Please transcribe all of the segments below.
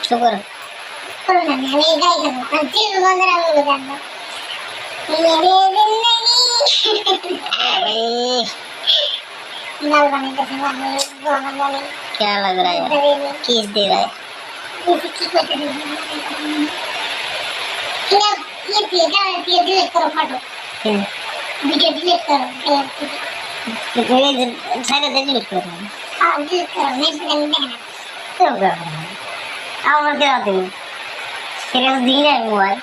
शुक्र क्या लग रहा है किस दे रहा है वीडियो डिलीट करो सारे डिलीट करो हाँ डिलीट करो नेक्स्ट टाइम देखना क्यों कर रहा है और क्या आते हो तेरे से दिख रहा है मोबाइल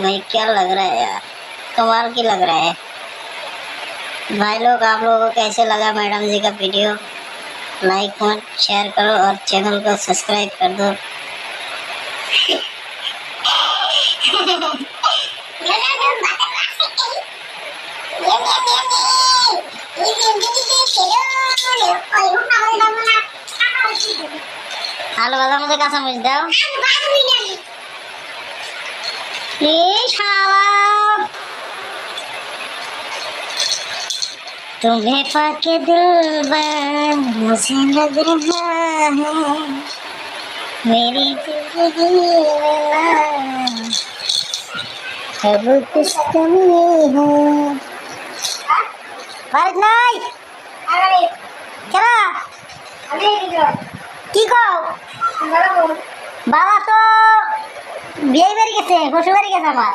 भाई क्या लग रहा है यार कमाल की लग रहा है भाई लोग। आप लोगों को कैसे लगा मैडम जी का वीडियो लाइक कमेंट शेयर करो और चैनल को सब्सक्राइब कर दो। आलू वाला मुझे क्या समझ दो ये शाला तुम्हें पाके दिल मुझे लग रहा है मेरी जिंदगी अब कुछ कमी है भारत नहीं चला কি কও বাবা তো বিয়ে বাড়ি গেছে শ্বশুর বাড়ি গেছে আমার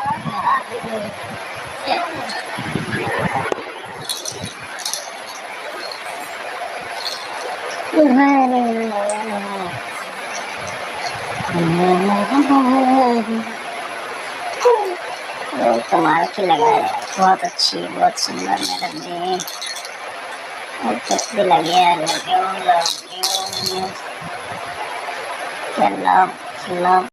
कमाल की लग रहा है बहुत अच्छी बहुत सुंदर मैडम जी बहुत अच्छी लगी है love you love you love